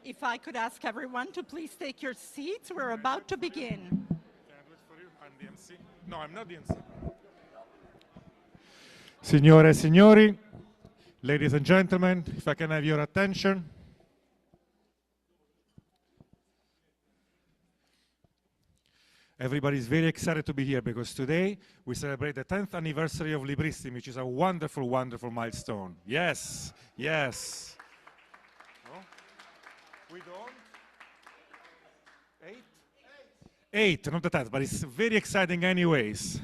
If I could ask everyone to please take your seats, we're about to begin. Can I do it for you? I'm the MC. No, I'm not the MC. Signore e signori, ladies and gentlemen, if I can have your attention. Everybody's very excited to be here because today we celebrate the 10th anniversary of Librissimi, which is a wonderful, wonderful milestone. Yes, yes. No? We don't? 8? 8, not the 10th, but it's very exciting anyways.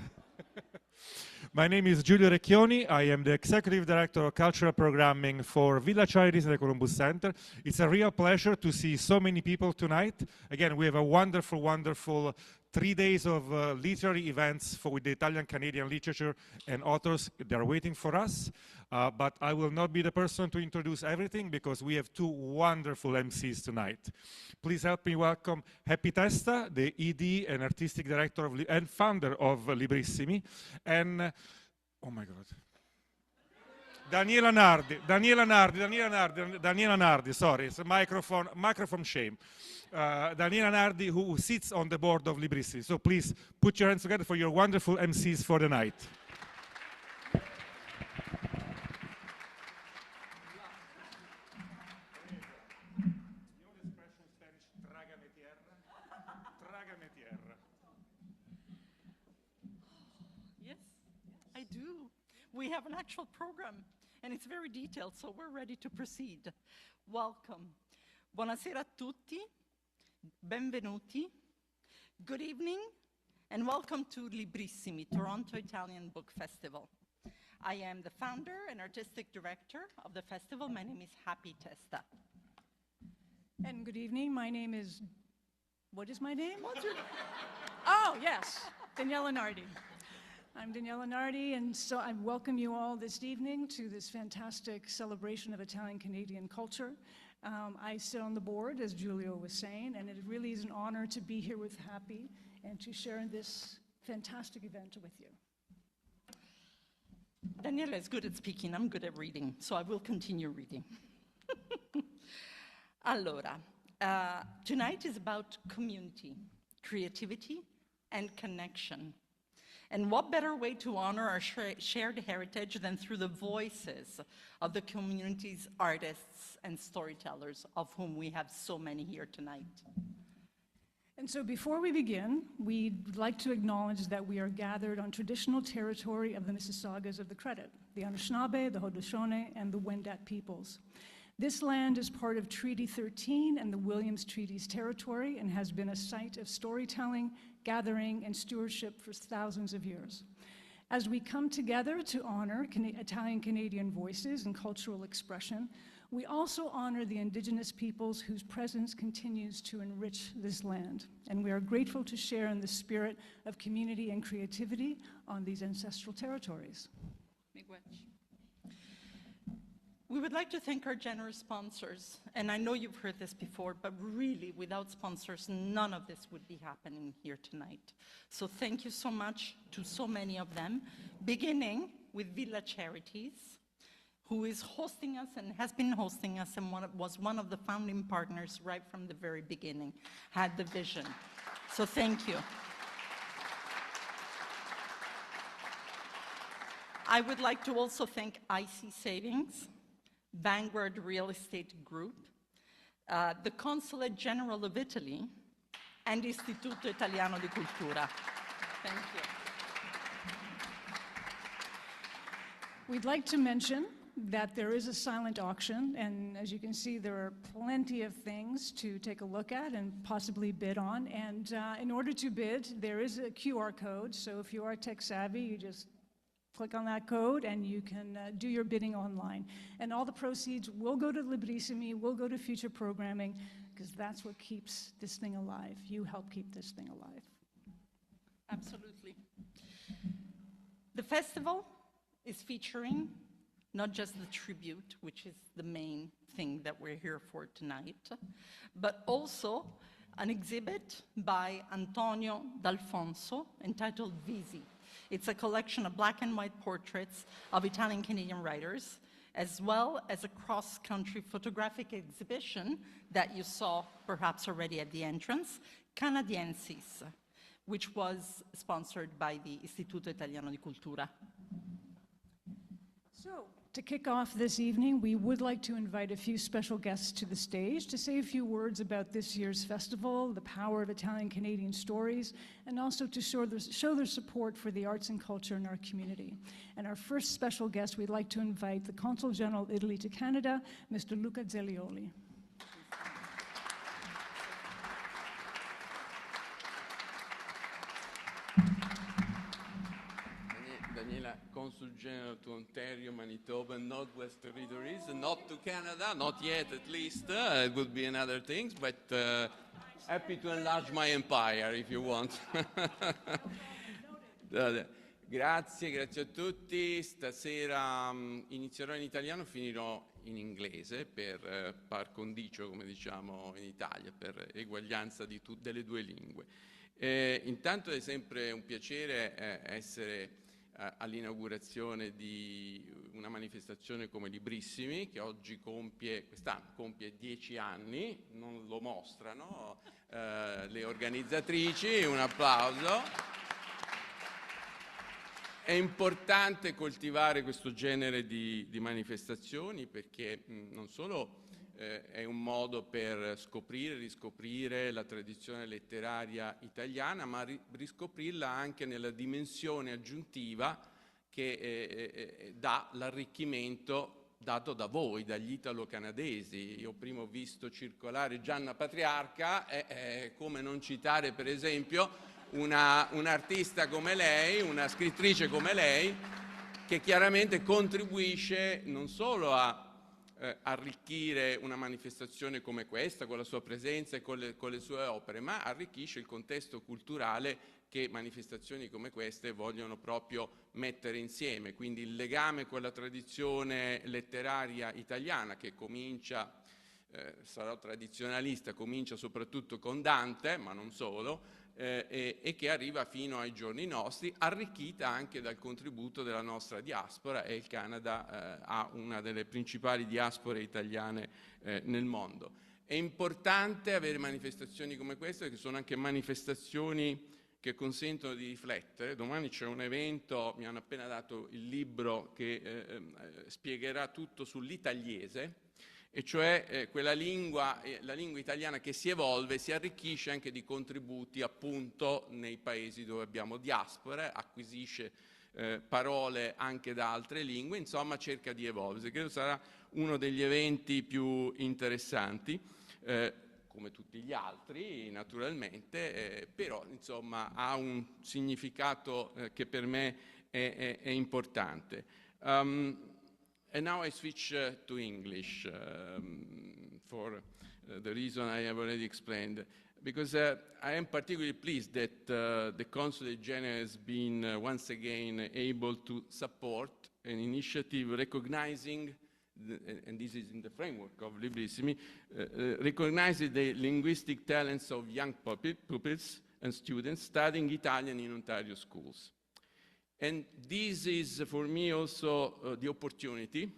My name is Giulio Recchioni. I am the Executive Director of Cultural Programming for Villa Charities at the Columbus Center. It's a real pleasure to see so many people tonight. Again, we have a wonderful, wonderful 3 days of literary events with the Italian-Canadian literature and authors. They're waiting for us. But I will not be the person to introduce everything because we have 2 wonderful MCs tonight. Please help me welcome Happy Testa, the ED and Artistic Director and founder of Librissimi, and, oh my God, Daniela Nardi, sorry, it's a microphone shame. Daniela Nardi, who sits on the board of Librissimi. So please put your hands together for your wonderful MCs for the night. Yes, I do. We have an actual program, and it's very detailed, so we're ready to proceed. Welcome. Buonasera a tutti. Benvenuti. Good evening, and welcome to Librissimi, Toronto Italian Book Festival. I am the founder and artistic director of the festival. My name is Happy Testa. And good evening, my name is, what is my name? What's your... Oh, yes, Daniela Nardi. I'm Daniela Nardi, and so I welcome you all this evening to this fantastic celebration of Italian-Canadian culture. I sit on the board, as Giulio was saying, and it really is an honor to be here with Happy and to share in this fantastic event with you. Daniela is good at speaking, I'm good at reading, so I will continue reading. Allora, tonight is about community, creativity, and connection. And what better way to honor our shared heritage than through the voices of the community's artists and storytellers, of whom we have so many here tonight. And so before we begin, we'd like to acknowledge that we are gathered on traditional territory of the Mississaugas of the Credit, the Anishinaabe, the Haudenosaunee, and the Wendat peoples. This land is part of Treaty 13 and the Williams Treaties territory and has been a site of storytelling, gathering, and stewardship for thousands of years. As we come together to honor Italian-Canadian voices and cultural expression, we also honor the Indigenous peoples whose presence continues to enrich this land. And we are grateful to share in the spirit of community and creativity on these ancestral territories. We would like to thank our generous sponsors, and I know you've heard this before, but really, without sponsors, none of this would be happening here tonight. So thank you so much to so many of them, beginning with Villa Charities, who is hosting us and has been hosting us and was one of the founding partners right from the very beginning, had the vision. So thank you. I would like to also thank IC Savings, Vanguard Real Estate Group, the Consulate General of Italy, and Istituto Italiano di Cultura. Thank you. We'd like to mention that there is a silent auction, and as you can see, there are plenty of things to take a look at and possibly bid on. And in order to bid, there is a QR code, so if you are tech savvy, you just click on that code and you can do your bidding online. And all the proceeds will go to Librissimi, will go to future programming, because that's what keeps this thing alive. You help keep this thing alive. Absolutely. The festival is featuring not just the tribute, which is the main thing that we're here for tonight, but also an exhibit by Antonio D'Alfonso entitled Visi. It's a collection of black and white portraits of Italian-Canadian writers. as well as a cross-country photographic exhibition that you saw perhaps already at the entrance, Canadiensis, which was sponsored by the Istituto Italiano di Cultura. So, to kick off this evening, we would like to invite a few special guests to the stage to say a few words about this year's festival, the power of Italian-Canadian stories, and also to show their support for the arts and culture in our community. And our first special guest, we'd like to invite the Consul General of Italy to Canada, Mr. Luca Zelioli. Daniela, Consul General to Ontario, Manitoba, Northwest Territories, not to Canada, not yet at least. It would be another things, but happy to enlarge my empire if you want. Grazie a tutti. Stasera inizierò in italiano, finirò in inglese per par condicio, come diciamo in Italia, per eguaglianza delle due lingue. Intanto è sempre un piacere essere all'inaugurazione di una manifestazione come Librissimi, che oggi quest'anno compie 10 anni, non lo mostrano le organizzatrici, un applauso. È importante coltivare questo genere di manifestazioni perché non solo è un modo per scoprire, riscoprire la tradizione letteraria italiana, ma riscoprirla anche nella dimensione aggiuntiva che dà l'arricchimento dato da voi, dagli italo-canadesi. Io prima ho visto circolare Gianna Patriarca, come non citare per esempio un'artista come lei, una scrittrice come lei, che chiaramente contribuisce non solo a arricchire una manifestazione come questa con la sua presenza e con le sue opere, ma arricchisce il contesto culturale che manifestazioni come queste vogliono proprio mettere insieme. Quindi il legame con la tradizione letteraria italiana che comincia, sarò tradizionalista, comincia soprattutto con Dante, ma non solo, e che arriva fino ai giorni nostri, arricchita anche dal contributo della nostra diaspora, e il Canada ha una delle principali diaspore italiane nel mondo. È importante avere manifestazioni come queste, che sono anche manifestazioni che consentono di riflettere. Domani c'è un evento, mi hanno appena dato il libro che spiegherà tutto sull'italiese, e cioè quella lingua, la lingua italiana che si evolve, si arricchisce anche di contributi appunto nei paesi dove abbiamo diaspora, acquisisce parole anche da altre lingue, insomma cerca di evolversi. Credo sarà uno degli eventi più interessanti, come tutti gli altri naturalmente, però insomma ha un significato che per me è importante. And now I switch to English for the reason I have already explained, because I am particularly pleased that the Consulate General has been once again able to support an initiative recognizing, and this is in the framework of Librissimi, recognizing the linguistic talents of young pupils and students studying Italian in Ontario schools. And this is, for me, also the opportunity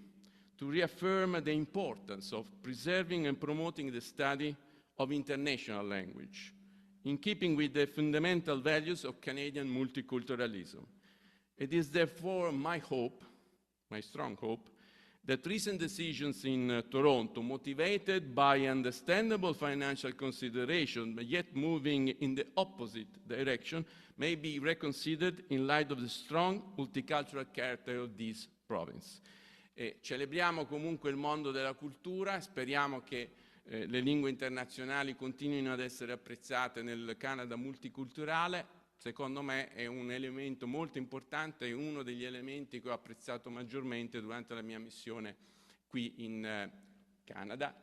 to reaffirm the importance of preserving and promoting the study of international language, in keeping with the fundamental values of Canadian multiculturalism. It is therefore my hope, my strong hope, that recent decisions in Toronto, motivated by understandable financial consideration, but yet moving in the opposite direction, may be reconsidered in light of the strong multicultural character of this province. Celebriamo comunque il mondo della cultura, speriamo che le lingue internazionali continuino ad essere apprezzate nel Canada multiculturale. Secondo me è un elemento molto importante, è uno degli elementi che ho apprezzato maggiormente durante la mia missione qui in Canada,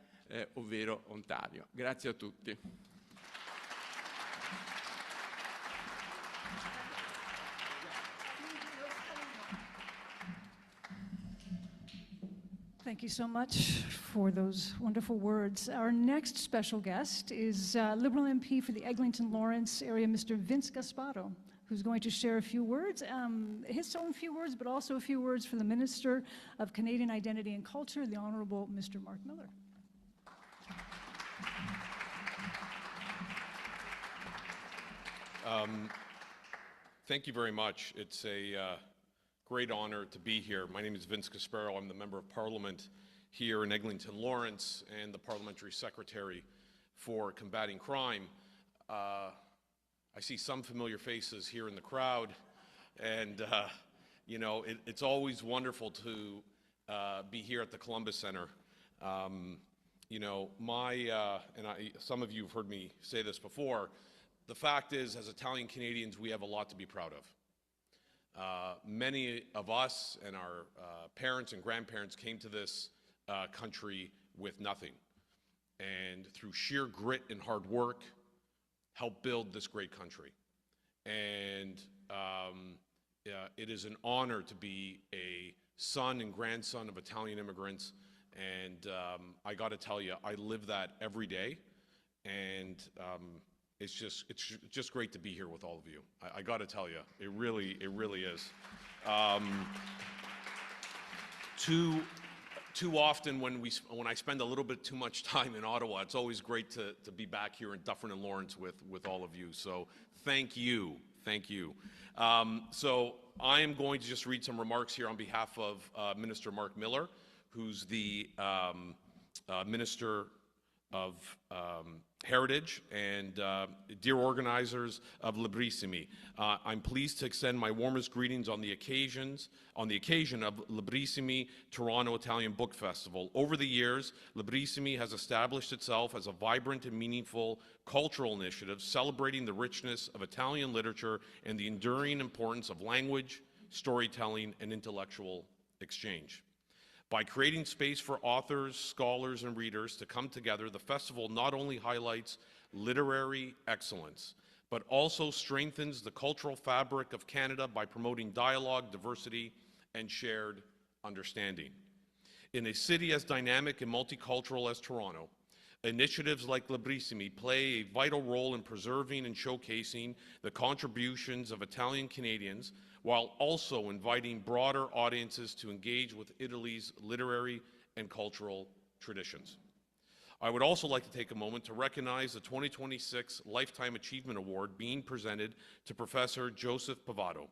ovvero Ontario. Grazie a tutti. Thank you so much for those wonderful words. Our next special guest is Liberal MP for the Eglinton Lawrence area, Mr. Vince Gaspato, who's going to share a few words, his own few words, but also a few words from the Minister of Canadian Identity and Culture, the Honourable Mr. Mark Miller. Thank you very much. It's a great honor to be here. My name is Vince Caspero. I'm the Member of Parliament here in Eglinton Lawrence and the Parliamentary Secretary for Combating Crime. I see some familiar faces here in the crowd, and you know, it's always wonderful to be here at the Columbus Center. You know, some of you have heard me say this before. The fact is, as Italian Canadians, we have a lot to be proud of. Many of us and our parents and grandparents came to this country with nothing, and through sheer grit and hard work, helped build this great country. And it is an honor to be a son and grandson of Italian immigrants, and I got to tell you, I live that every day, and it's just great to be here with all of you. I got to tell you, it really is. Too often when I spend a little bit too much time in Ottawa, it's always great to be back here in Dufferin and Lawrence with all of you. So thank you. So I am going to just read some remarks here on behalf of Minister Mark Miller, who's the Minister of Heritage, and dear organizers of Librissimi. I'm pleased to extend my warmest greetings on the occasion of Librissimi Toronto Italian Book Festival. Over the years, Librissimi has established itself as a vibrant and meaningful cultural initiative celebrating the richness of Italian literature and the enduring importance of language, storytelling, and intellectual exchange. By creating space for authors, scholars, and readers to come together, the festival not only highlights literary excellence, but also strengthens the cultural fabric of Canada by promoting dialogue, diversity, and shared understanding. In a city as dynamic and multicultural as Toronto, initiatives like Librissimi play a vital role in preserving and showcasing the contributions of Italian Canadians, while also inviting broader audiences to engage with Italy's literary and cultural traditions. I would also like to take a moment to recognize the 2026 Lifetime Achievement Award being presented to Professor Joseph Pivato.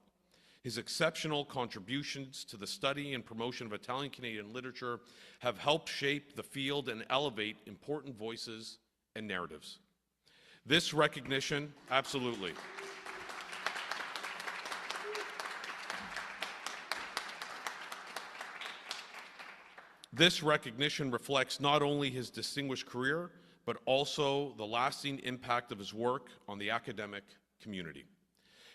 His exceptional contributions to the study and promotion of Italian Canadian literature have helped shape the field and elevate important voices and narratives. This recognition, absolutely. This recognition reflects not only his distinguished career, but also the lasting impact of his work on the academic community.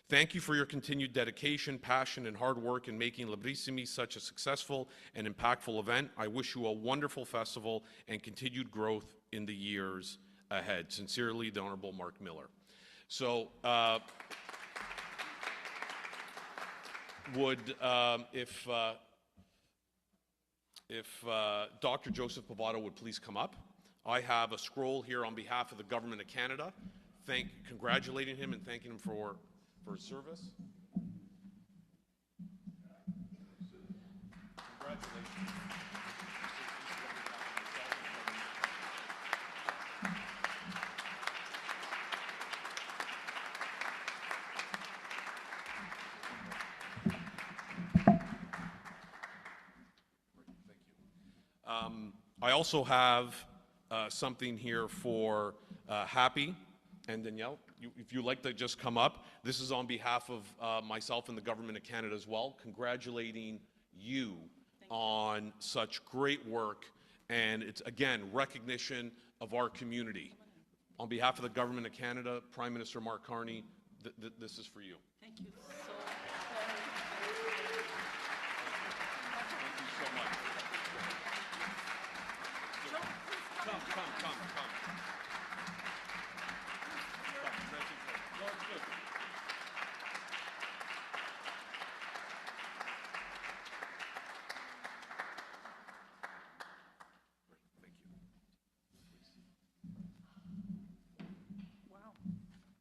Thank you for your continued dedication, passion, and hard work in making Librissimi such a successful and impactful event. I wish you a wonderful festival and continued growth in the years ahead. Sincerely, the Honorable Mark Miller. So, if Dr. Joseph Pivato would please come up. I have a scroll here on behalf of the Government of Canada, congratulating him and thanking him for his service. Congratulations. I also have something here for Happy and Danielle. If you'd like to just come up, this is on behalf of myself and the Government of Canada as well, congratulating you on such great work, and it's, again, recognition of our community. On behalf of the Government of Canada, Prime Minister Mark Carney, this is for you. Thank you so much. Come.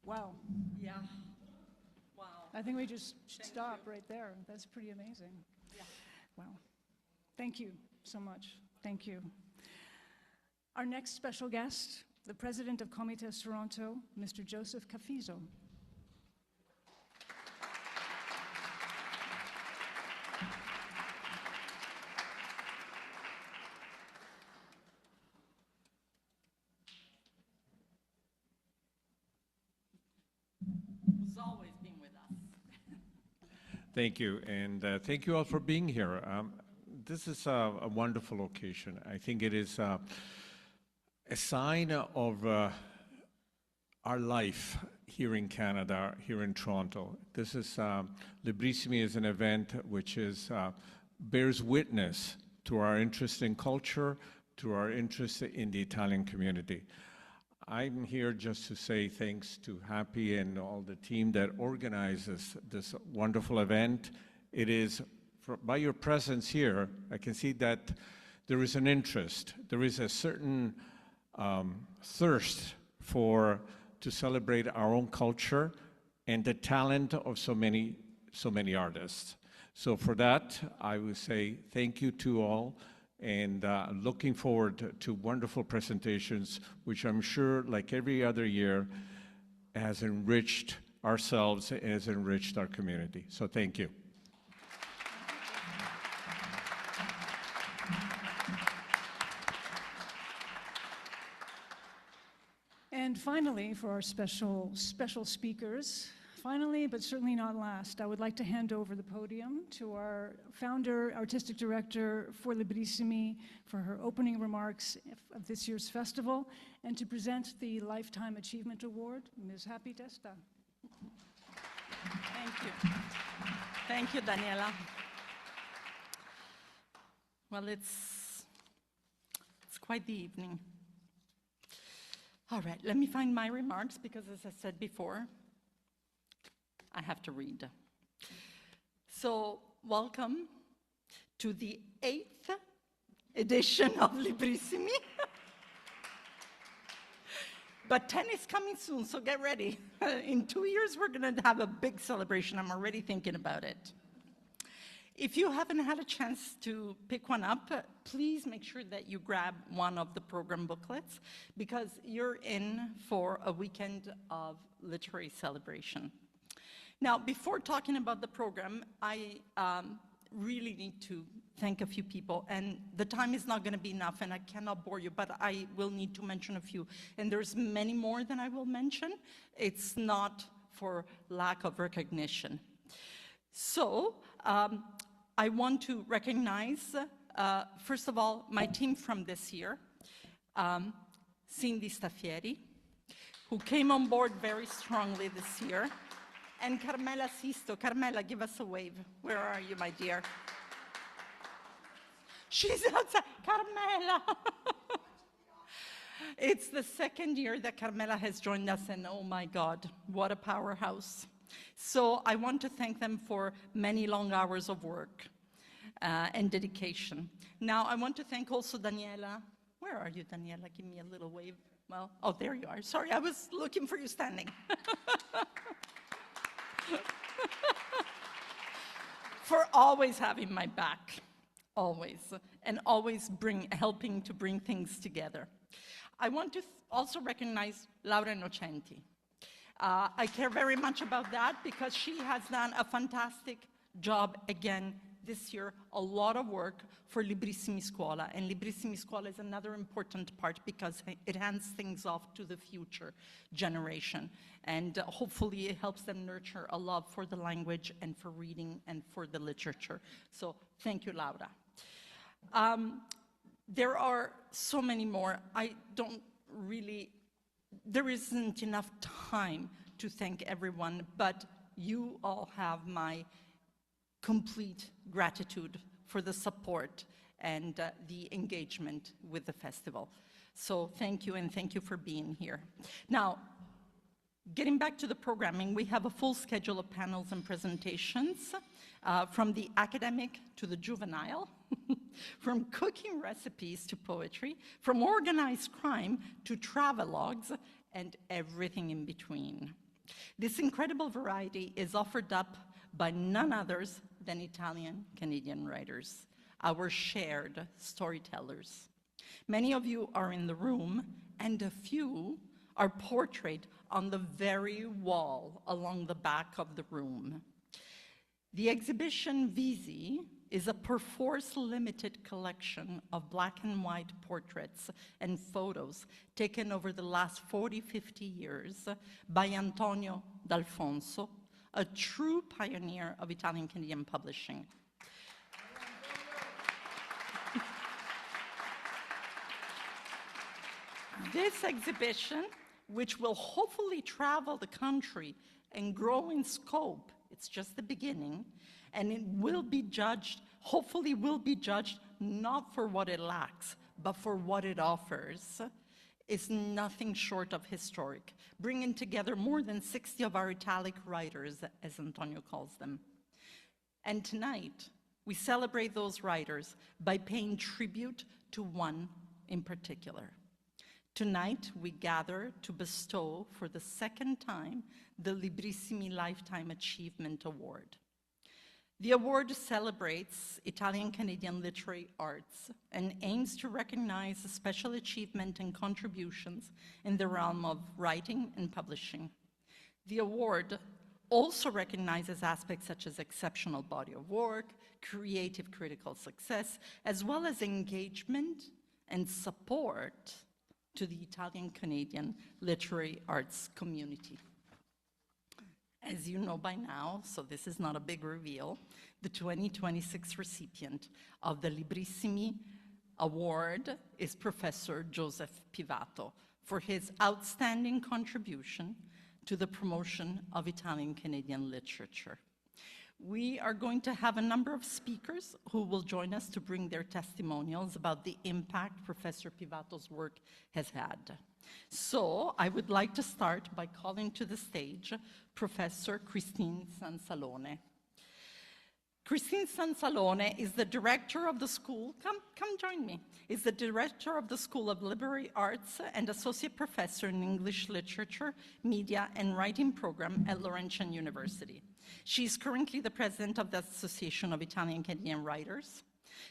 Wow. Yeah. Wow. I think we just should stop right there. That's pretty amazing. Yeah. Well, thank you so much. Thank you. Our next special guest, the president of Comites Toronto, Mr. Joseph Cafizo. Who's always been with us. Thank you, and thank you all for being here. This is a wonderful occasion. I think it is a sign of our life here in Canada, here in Toronto. This is, Librissimi is an event which is, bears witness to our interest in culture, to our interest in the Italian community. I'm here just to say thanks to Happy and all the team that organizes this wonderful event. It is, by your presence here, I can see that there is an interest. There is a certain thirst to celebrate our own culture and the talent of so many artists. So for that, I would say thank you to all, and looking forward to wonderful presentations, which I'm sure, like every other year, has enriched ourselves and has enriched our community. So thank you. And finally, for our special speakers, finally, but certainly not last, I would like to hand over the podium to our founder, artistic director for Librissimi, for her opening remarks of this year's festival, and to present the Lifetime Achievement Award, Ms. Happy Testa. Thank you. Thank you, Daniela. Well, it's quite the evening. All right, let me find my remarks because, as I said before, I have to read. So, welcome to the 8th edition of Librissimi. But 10 is coming soon, so get ready. In 2 years, we're going to have a big celebration. I'm already thinking about it. If you haven't had a chance to pick one up, please make sure that you grab one of the program booklets, because you're in for a weekend of literary celebration. Now, before talking about the program, I really need to thank a few people, and the time is not going to be enough, and I cannot bore you, but I will need to mention a few. And there's many more than I will mention. It's not for lack of recognition. So, I want to recognize, first of all, my team from this year, Cindy Staffieri, who came on board very strongly this year, and Carmela Sisto. Carmela, give us a wave. Where are you, my dear? She's outside. Carmela! It's the second year that Carmela has joined us, and oh my God, what a powerhouse. So I want to thank them for many long hours of work and dedication. Now, I want to thank also Daniela. Where are you, Daniela? Give me a little wave. Well, oh, there you are. Sorry, I was looking for you standing. For always having my back, always, and always helping to bring things together. I want to also recognize Laura Innocenti. I care very much about that because she has done a fantastic job again this year, a lot of work for Librissimi Scuola, and Librissimi Scuola is another important part because it hands things off to the future generation, and hopefully it helps them nurture a love for the language and for reading and for the literature. So thank you, Laura. There are so many more. There isn't enough time to thank everyone, but you all have my complete gratitude for the support and the engagement with the festival. So thank you, and thank you for being here. Now, getting back to the programming, we have a full schedule of panels and presentations, from the academic to the juvenile, from cooking recipes to poetry, from organized crime to travelogues, and everything in between. This incredible variety is offered up by none others than Italian-Canadian writers, our shared storytellers. Many of you are in the room, and a few are portrayed on the very wall along the back of the room. The exhibition Visi is a perforce limited collection of black and white portraits and photos taken over the last 40, 50 years by Antonio D'Alfonso, a true pioneer of Italian-Canadian publishing. This exhibition, which will hopefully travel the country and grow in scope, it's just the beginning, and it will be judged, hopefully will be judged not for what it lacks, but for what it offers, is nothing short of historic, bringing together more than 60 of our Italic writers, as Antonio calls them. And tonight, we celebrate those writers by paying tribute to one in particular. Tonight, we gather to bestow for the second time the Librissimi Lifetime Achievement Award. The award celebrates Italian-Canadian literary arts and aims to recognize special achievement and contributions in the realm of writing and publishing. The award also recognizes aspects such as exceptional body of work, creative critical success, as well as engagement and support to the Italian-Canadian literary arts community. As you know by now, so this is not a big reveal, the 2026 recipient of the Librissimi Award is Professor Joseph Pivato for his outstanding contribution to the promotion of Italian-Canadian literature. We are going to have a number of speakers who will join us to bring their testimonials about the impact Professor Pivato's work has had. So I would like to start by calling to the stage Professor Christine Sansalone. Christine Sansalone is the director of the school, come join me, is the director of the School of Literary Arts and associate professor in English Literature, Media and Writing program at Laurentian University. She is currently the president of the Association of Italian-Canadian Writers.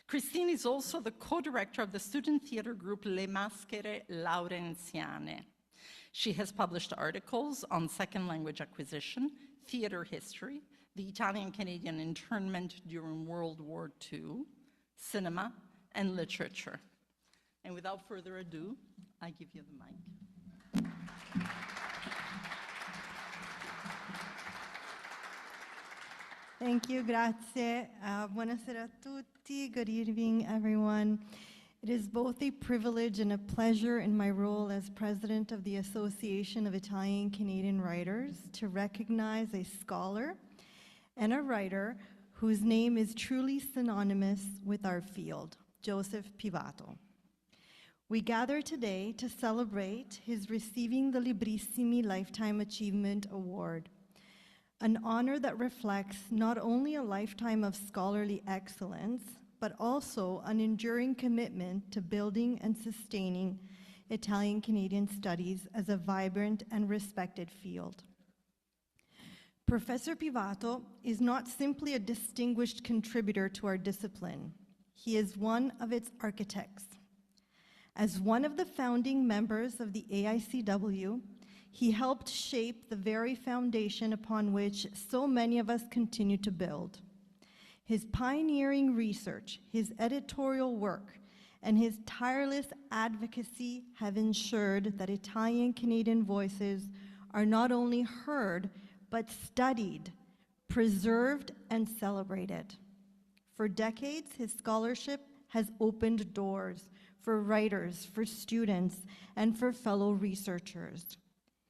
Christine is also the co-director of the student theater group Le Maschere Laurenziane. She has published articles on second language acquisition, theater history, the Italian-Canadian internment during World War II, cinema, and literature. And without further ado, I give you the mic. Thank you, grazie. Buonasera a tutti. Good evening, everyone. It is both a privilege and a pleasure in my role as president of the Association of Italian-Canadian Writers to recognize a scholar and a writer whose name is truly synonymous with our field, Joseph Pivato. We gather today to celebrate his receiving the Librissimi Lifetime Achievement Award, an honor that reflects not only a lifetime of scholarly excellence, but also an enduring commitment to building and sustaining Italian-Canadian studies as a vibrant and respected field. Professor Pivato is not simply a distinguished contributor to our discipline. He is one of its architects. As one of the founding members of the AICW, he helped shape the very foundation upon which so many of us continue to build. His pioneering research, his editorial work, and his tireless advocacy have ensured that Italian-Canadian voices are not only heard, but studied, preserved, and celebrated. For decades, his scholarship has opened doors for writers, for students, and for fellow researchers.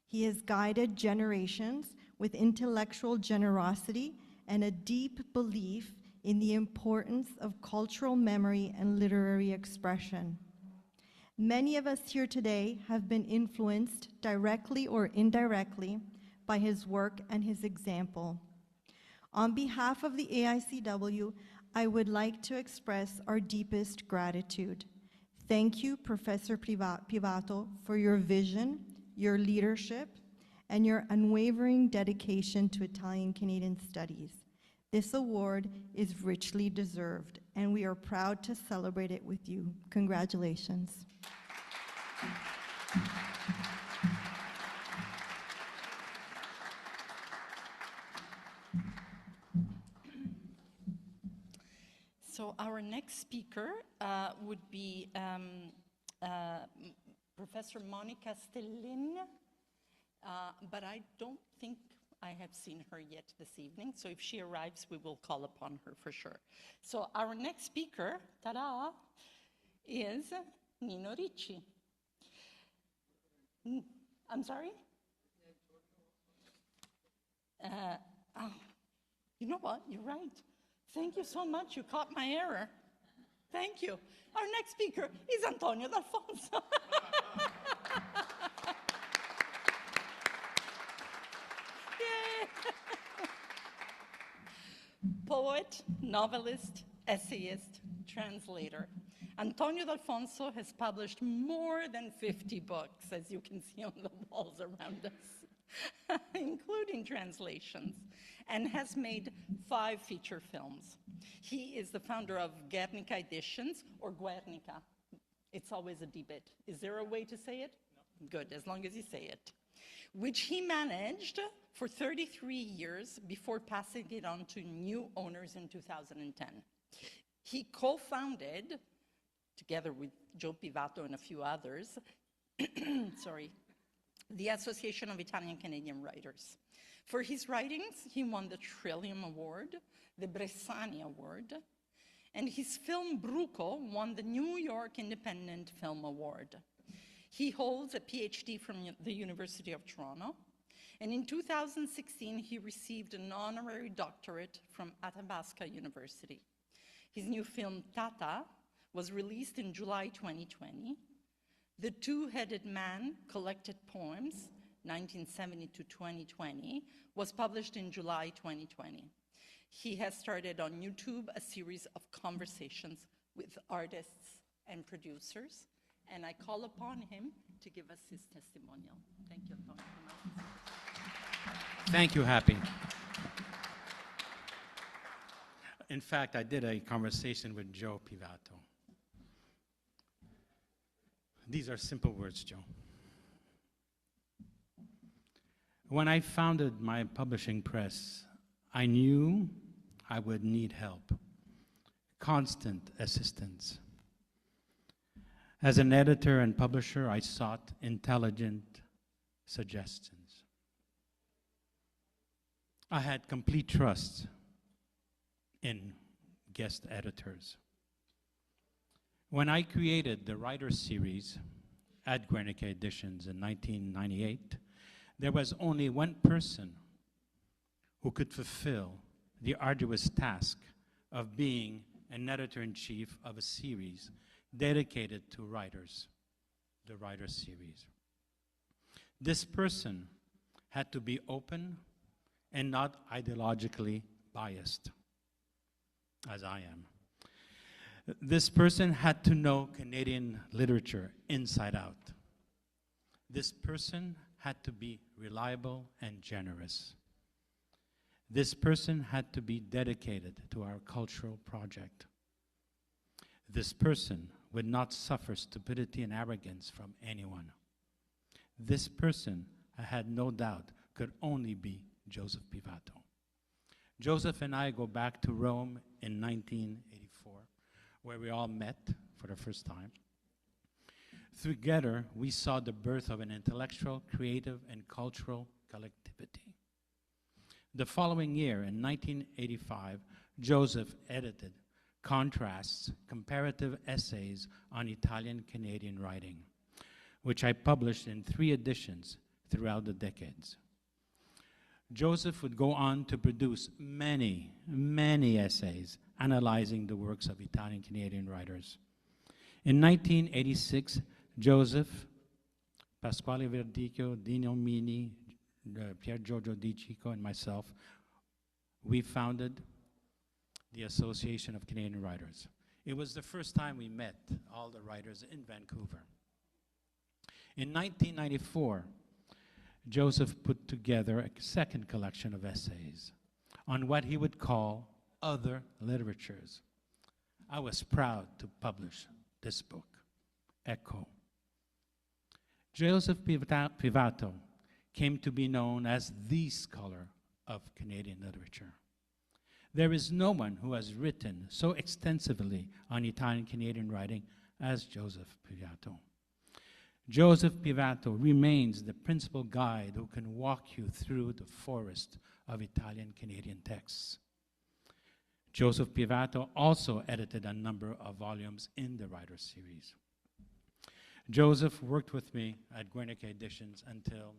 He has guided generations with intellectual generosity and a deep belief in the importance of cultural memory and literary expression. Many of us here today have been influenced directly or indirectly by his work and his example. On behalf of the AICW, I would like to express our deepest gratitude. Thank you, Professor Pivato, for your vision, your leadership, and your unwavering dedication to Italian-Canadian studies. This award is richly deserved, and we are proud to celebrate it with you. Congratulations. So our next speaker would be Professor Monica Stellin, but I don't think I have seen her yet this evening, so if she arrives, we will call upon her for sure. So our next speaker, ta-da, is Nino Ricci. I'm sorry? Oh, you know what? You're right. Thank you so much. You caught my error. Thank you. Our next speaker is Antonio D'Alfonso. Yay. Poet, novelist, essayist, translator. Antonio D'Alfonso has published more than 50 books, as you can see on the walls around us, including translations, and has made 5 feature films. He is the founder of Guernica Editions, or Guernica. It's always a debate. Is there a way to say it? No. Good, as long as you say it. Which he managed for 33 years before passing it on to new owners in 2010. He co-founded, together with Joe Pivato and a few others, sorry, the Association of Italian-Canadian Writers. For his writings, he won the Trillium Award, the Bressani Award, and his film Bruco won the New York Independent Film Award. He holds a PhD from the University of Toronto, and in 2016, he received an honorary doctorate from Athabasca University. His new film, Tata, was released in July 2020. The Two-Headed Man Collected Poems, 1970 to 2020, was published in July 2020. He has started on YouTube a series of conversations with artists and producers, and I call upon him to give us his testimonial. Thank you, Antonio. Thank you, Happy. In fact, I did a conversation with Joe Pivato. These are simple words, Joe. When I founded my publishing press, I knew I would need help, constant assistance. As an editor and publisher, I sought intelligent suggestions. I had complete trust in guest editors. When I created the Writer Series at Guernica Editions in 1998, there was only one person who could fulfill the arduous task of being an editor-in-chief of a series dedicated to writers, the Writer Series. This person had to be open and not ideologically biased, as I am. This person had to know Canadian literature inside out. This person had to be reliable and generous. This person had to be dedicated to our cultural project. This person would not suffer stupidity and arrogance from anyone. This person, I had no doubt, could only be Joseph Pivato. Joseph and I go back to Rome in 1984, where we all met for the first time. Together, we saw the birth of an intellectual, creative, and cultural collectivity. The following year, in 1985, Joseph edited Contrasts, Comparative Essays on Italian-Canadian Writing, which I published in 3 editions throughout the decades. Joseph would go on to produce many, many essays analyzing the works of Italian-Canadian writers. In 1986, Joseph, Pasquale Verdicchio, Dino Mini, Pier Giorgio Di Cico, and myself, we founded the Association of Canadian Writers. It was the first time we met all the writers in Vancouver. In 1994, Joseph put together a second collection of essays on what he would call other literatures. I was proud to publish this book, Echo. Joseph Pivato came to be known as the scholar of Canadian literature. There is no one who has written so extensively on Italian-Canadian writing as Joseph Pivato. Joseph Pivato remains the principal guide who can walk you through the forest of Italian-Canadian texts. Joseph Pivato also edited a number of volumes in the Writer series. Joseph worked with me at Guernica Editions until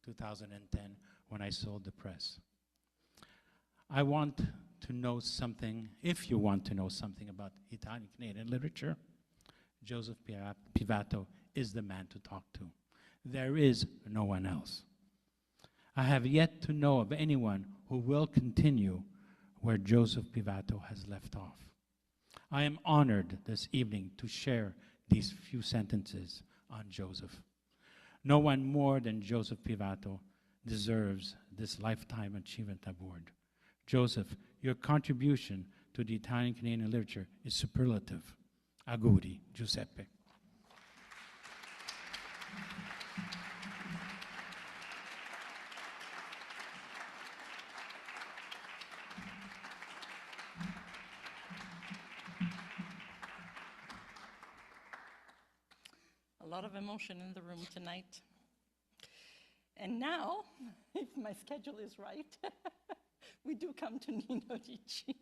2010 when I sold the press. I want to know something, if you want to know something about Italian-Canadian literature, Joseph Pivato is the man to talk to. There is no one else. I have yet to know of anyone who will continue where Joseph Pivato has left off. I am honored this evening to share these few sentences on Joseph. No one more than Joseph Pivato deserves this Lifetime Achievement Award. Joseph, your contribution to the Italian-Canadian literature is superlative. Auguri, Giuseppe. A lot of emotion in the room tonight. And now, if my schedule is right, we do come to Nino Ricci.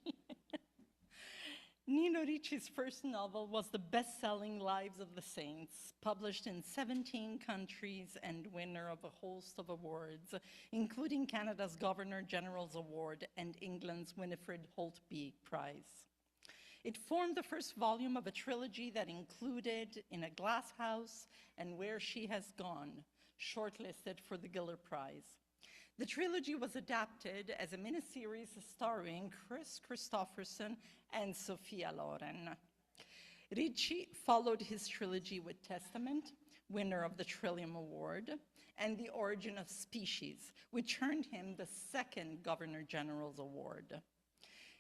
Nino Ricci's first novel was the best-selling Lives of the Saints, published in 17 countries and winner of a host of awards, including Canada's Governor General's Award and England's Winifred Holtby Prize. It formed the first volume of a trilogy that included In a Glass House and Where She Has Gone, shortlisted for the Giller Prize. The trilogy was adapted as a miniseries starring Chris Christopherson and Sophia Loren. Ricci followed his trilogy with Testament, winner of the Trillium Award, and The Origin of Species, which earned him the second Governor General's Award.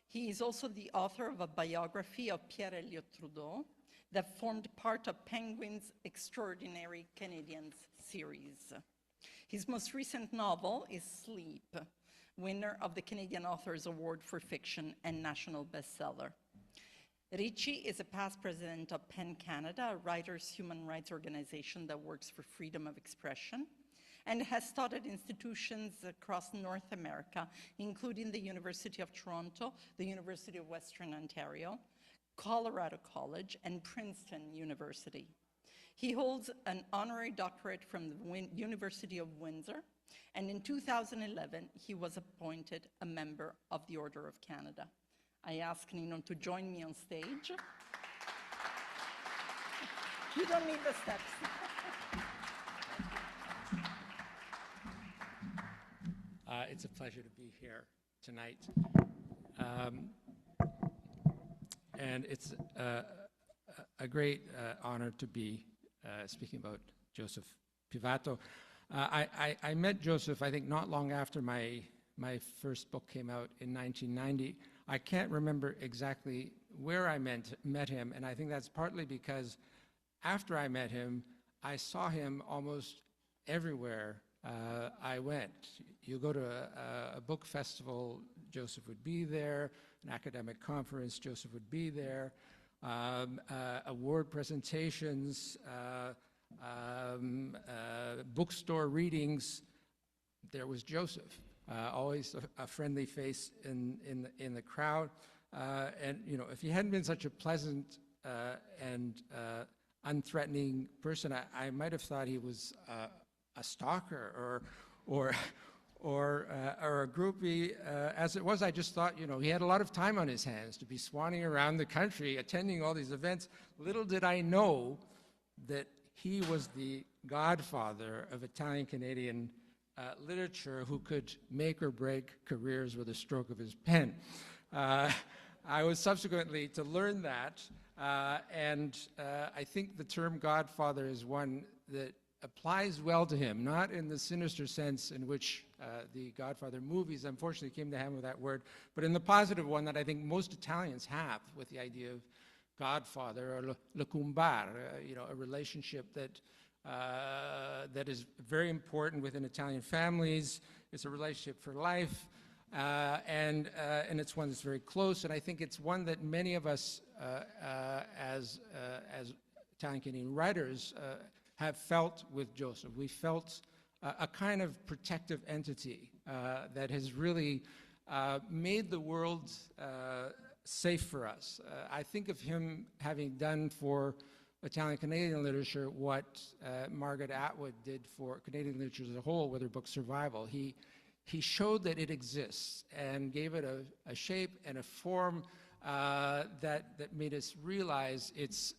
He is also the author of a biography of Pierre Elliott Trudeau that formed part of Penguin's Extraordinary Canadians series. His most recent novel is Sleep, winner of the Canadian Authors Award for Fiction and national bestseller. Ricci is a past president of PEN Canada, a writers' human rights organization that works for freedom of expression, and has taught at institutions across North America, including the University of Toronto, the University of Western Ontario, Colorado College, and Princeton University. He holds an honorary doctorate from the University of Windsor, and in 2011, he was appointed a member of the Order of Canada. I ask Nino to join me on stage. You don't need the steps. It's a pleasure to be here tonight. And it's a great honor to be speaking about Joseph Pivato. I met Joseph, I think, not long after my first book came out in 1990. I can't remember exactly where I met him, and I think that's partly because after I met him, I saw him almost everywhere I went. You go to a book festival, Joseph would be there. An academic conference, Joseph would be there. Award presentations, bookstore readings, there was Joseph. Always a friendly face in the crowd. And you know, if he hadn't been such a pleasant and unthreatening person, I might have thought he was a stalker or a groupie. As it was, I just thought, you know, he had a lot of time on his hands to be swanning around the country, attending all these events. Little did I know that he was the godfather of Italian-Canadian literature who could make or break careers with a stroke of his pen. I was subsequently to learn that, and I think the term godfather is one that applies well to him, not in the sinister sense in which the Godfather movies unfortunately came to hammer that word, but in the positive one that I think most Italians have with the idea of Godfather or le cumbar, a relationship that that is very important within Italian families. It's a relationship for life, and it's one that's very close. And I think it's one that many of us, as Italian-Canadian writers, have felt with Joseph. We felt a kind of protective entity that has really made the world safe for us. I think of him having done for Italian-Canadian literature what Margaret Atwood did for Canadian literature as a whole with her book Survival. He showed that it exists and gave it a shape and a form that made us realize its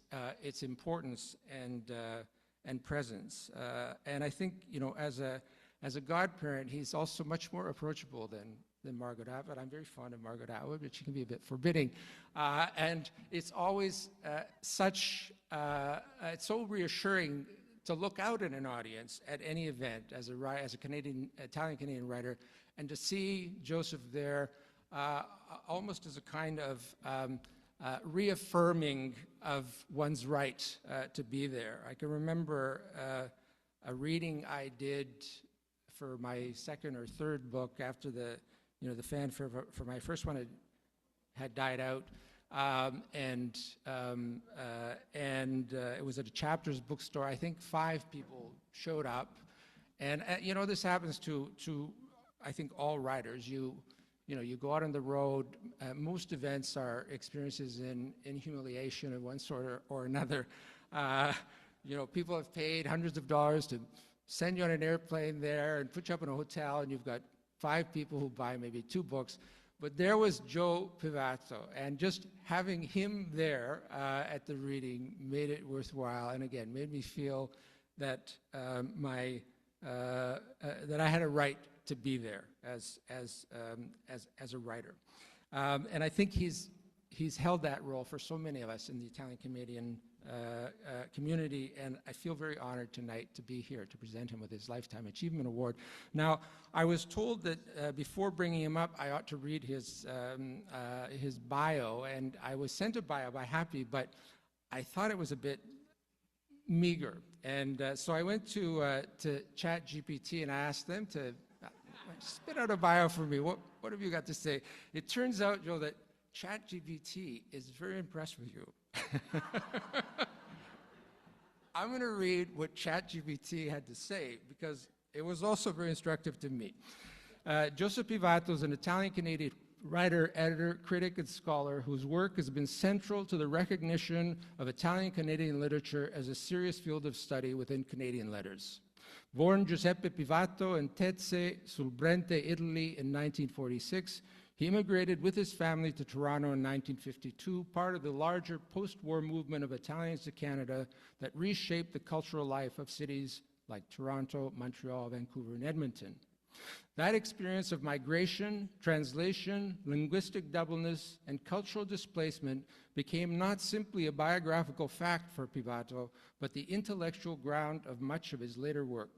importance and presence. And I think, as a godparent, he's also much more approachable than Margaret Atwood. I'm very fond of Margaret Atwood, but she can be a bit forbidding. And it's always it's so reassuring to look out at an audience at any event as a Italian-Canadian writer, and to see Joseph there almost as a kind of reaffirming of one's right to be there. I can remember a reading I did for my second or third book after the fanfare for my first one had died out, and it was at a Chapters bookstore. I think 5 people showed up, and this happens to I think all writers. You go out on the road. Most events are experiences in humiliation of one sort or another. People have paid hundreds of dollars to send you on an airplane there and put you up in a hotel, and you've got 5 people who buy maybe 2 books. But there was Joe Pivato, and just having him there at the reading made it worthwhile, and again made me feel that that I had a right to be there as a writer, and I think he's held that role for so many of us in the Italian-Canadian community, and I feel very honored tonight to be here to present him with his Lifetime Achievement Award. Now, I was told that before bringing him up, I ought to read his bio, and I was sent a bio by Happy, but I thought it was a bit meager, and so I went to ChatGPT and I asked them to spit out a bio for me. What have you got to say? It turns out, Joe, that ChatGPT is very impressed with you. I'm going to read what ChatGPT had to say because it was also very instructive to me. Joseph Pivato is an Italian-Canadian writer, editor, critic, and scholar whose work has been central to the recognition of Italian-Canadian literature as a serious field of study within Canadian letters. Born Giuseppe Pivato in Tezze sul Brenta, Italy in 1946, he immigrated with his family to Toronto in 1952, part of the larger post-war movement of Italians to Canada that reshaped the cultural life of cities like Toronto, Montreal, Vancouver, and Edmonton. That experience of migration, translation, linguistic doubleness, and cultural displacement became not simply a biographical fact for Pivato, but the intellectual ground of much of his later work.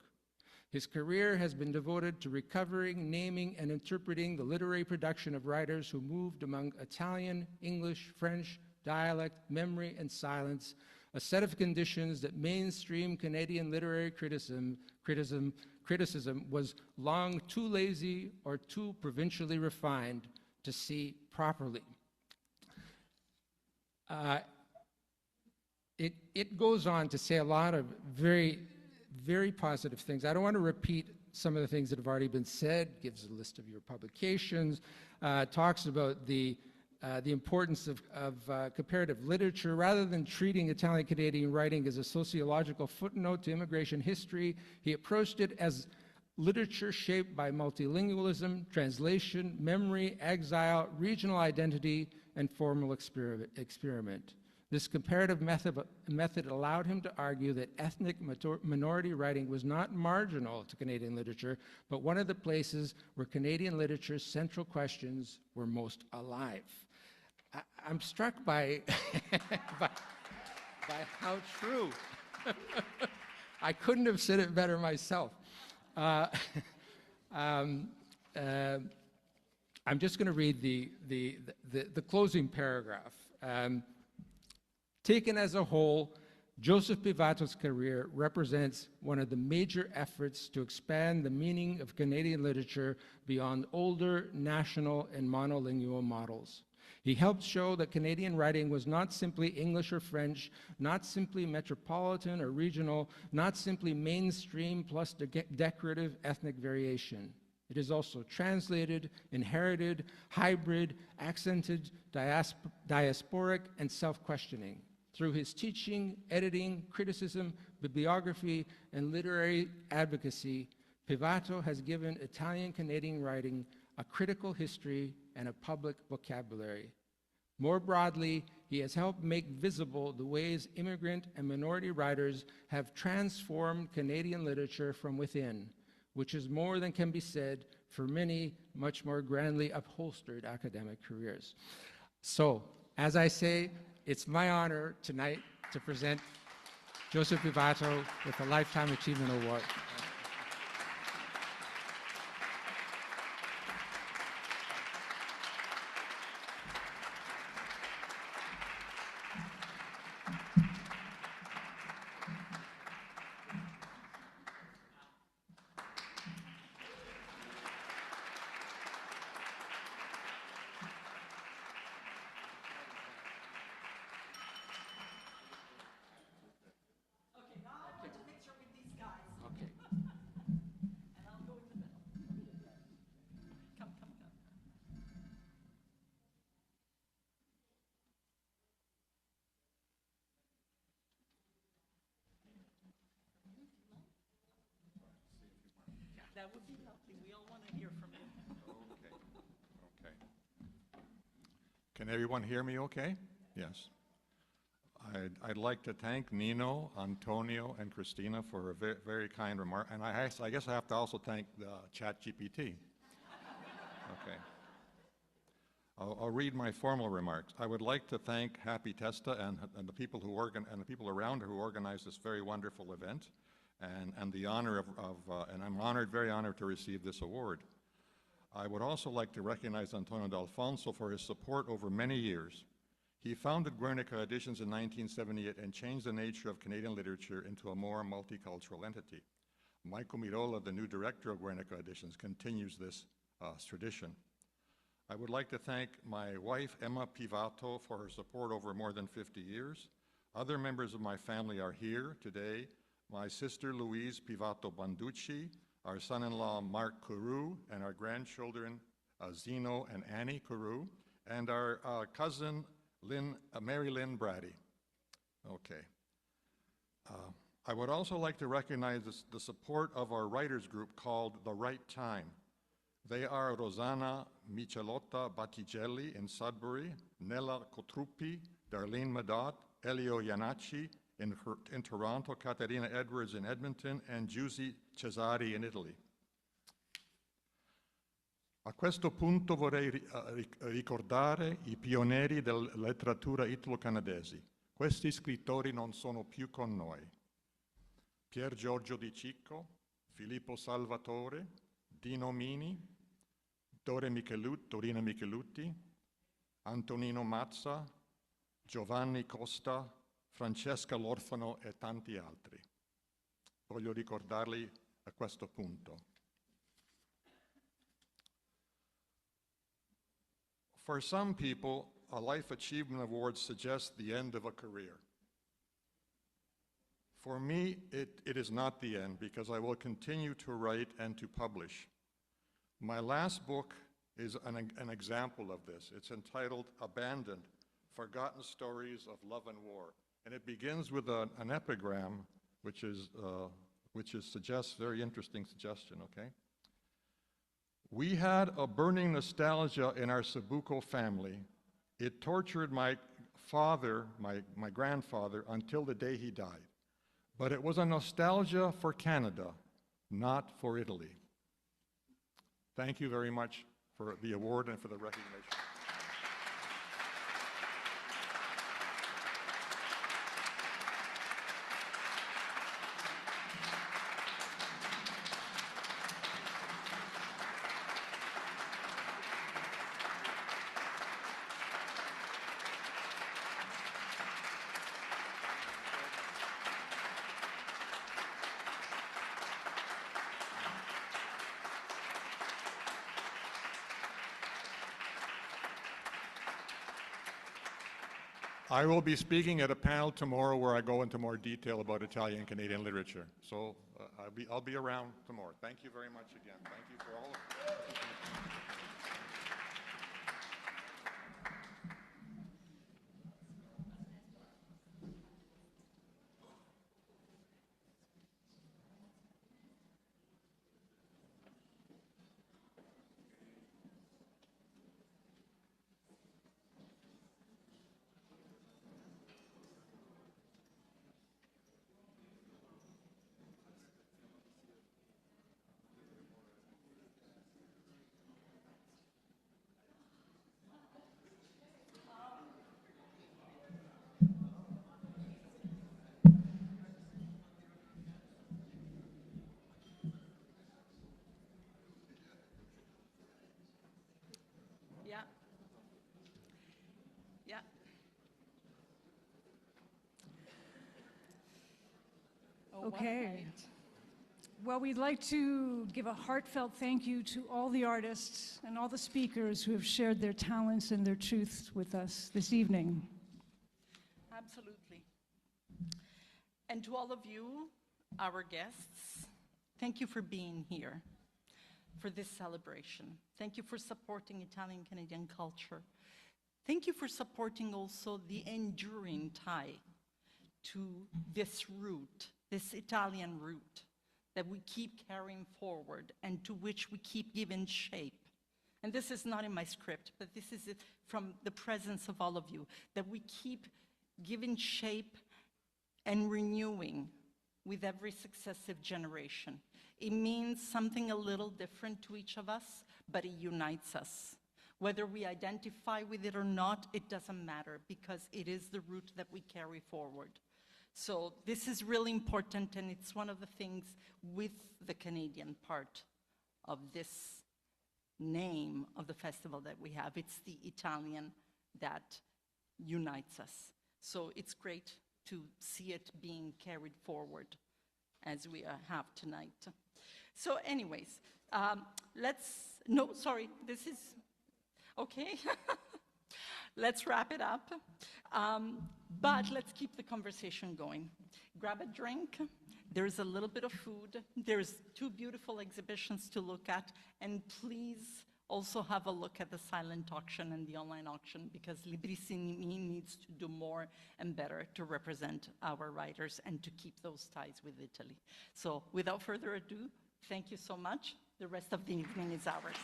His career has been devoted to recovering, naming, and interpreting the literary production of writers who moved among Italian, English, French, dialect, memory, and silence, a set of conditions that mainstream Canadian literary criticism was long too lazy or too provincially refined to see properly. It goes on to say a lot of very, very positive things. I don't want to repeat some of the things that have already been said, gives a list of your publications, talks about the importance of comparative literature. Rather than treating Italian-Canadian writing as a sociological footnote to immigration history, he approached it as literature shaped by multilingualism, translation, memory, exile, regional identity, and formal experiment. This comparative method allowed him to argue that ethnic minority writing was not marginal to Canadian literature, but one of the places where Canadian literature's central questions were most alive. I'm struck by how true. I couldn't have said it better myself. I'm just going to read the closing paragraph. Taken as a whole, Joseph Pivato's career represents one of the major efforts to expand the meaning of Canadian literature beyond older national and monolingual models. He helped show that Canadian writing was not simply English or French, not simply metropolitan or regional, not simply mainstream plus decorative ethnic variation. It is also translated, inherited, hybrid, accented, diasporic, and self-questioning. Through his teaching, editing, criticism, bibliography, and literary advocacy, Pivato has given Italian-Canadian writing a critical history and a public vocabulary. More broadly, he has helped make visible the ways immigrant and minority writers have transformed Canadian literature from within, which is more than can be said for many much more grandly upholstered academic careers. So, as I say, it's my honor tonight to present Joseph Pivato with the Lifetime Achievement Award. That would be lovely. We all want to hear from you. Okay. Can everyone hear me okay? Yes. I'd like to thank Nino, Antonio, and Christina for a very, very kind remark. And I guess I have to also thank ChatGPT. Okay. I'll read my formal remarks. I would like to thank Happy Testa and the people and the people around her who organized this very wonderful event. And the honor and I'm honored, very honored to receive this award. I would also like to recognize Antonio D'Alfonso for his support over many years. He founded Guernica Editions in 1978 and changed the nature of Canadian literature into a more multicultural entity. Michael Mirola, the new director of Guernica Editions, continues this tradition. I would like to thank my wife, Emma Pivato, for her support over more than 50 years. Other members of my family are here today. My sister Louise Pivato Banducci, our son-in-law Mark Carew, and our grandchildren Zeno and Annie Carew, and our cousin Mary Lynn Brady. Okay. I would also like to recognize the support of our writers group called The Right Time. They are Rosanna Michelotta Battigelli in Sudbury, Nella Cotruppi, Darlene Madot, Elio Iannacci in Toronto, Caterina Edwards in Edmonton, and Giusy Cesari in Italy. A questo punto vorrei ricordare I pionieri della letteratura italo-canadesi. Questi scrittori non sono più con noi. Pier Giorgio Di Cicco, Filippo Salvatore, Dino Mini, Dorina Michelutti, Antonino Mazza, Giovanni Costa, Francesca L'Orfano e tanti altri. Voglio ricordarli a questo punto. For some people, a Life Achievement Award suggests the end of a career. For me, it is not the end because I will continue to write and to publish. My last book is an example of this. It's entitled Abandoned, Forgotten Stories of Love and War. And it begins with an epigram, which suggests very interesting suggestion, okay? We had a burning nostalgia in our Sabuco family. It tortured my father, my grandfather, until the day he died. But it was a nostalgia for Canada, not for Italy. Thank you very much for the award and for the recognition. I will be speaking at a panel tomorrow where I go into more detail about Italian and Canadian literature. So I'll be around tomorrow. Thank you very much again. Thank you for all of Yeah. Yeah. Oh, what a Okay. night. Well, we'd like to give a heartfelt thank you to all the artists and all the speakers who have shared their talents and their truths with us this evening. Absolutely. And to all of you, our guests, thank you for being here for this celebration. Thank you for supporting Italian-Canadian culture. Thank you for supporting also the enduring tie to this root, this Italian root that we keep carrying forward and to which we keep giving shape. And this is not in my script, but this is it from the presence of all of you, that we keep giving shape and renewing with every successive generation. It means something a little different to each of us, but it unites us. Whether we identify with it or not, it doesn't matter because it is the root that we carry forward. So this is really important, and it's one of the things with the Canadian part of this name of the festival that we have. It's the Italian that unites us. So it's great to see it being carried forward as we have tonight. So anyways, this is, okay. Let's wrap it up, but let's keep the conversation going. Grab a drink, there's a little bit of food, there's 2 beautiful exhibitions to look at, and please also have a look at the silent auction and the online auction because Librissimi needs to do more and better to represent our writers and to keep those ties with Italy. So without further ado, thank you so much. The rest of the evening is ours.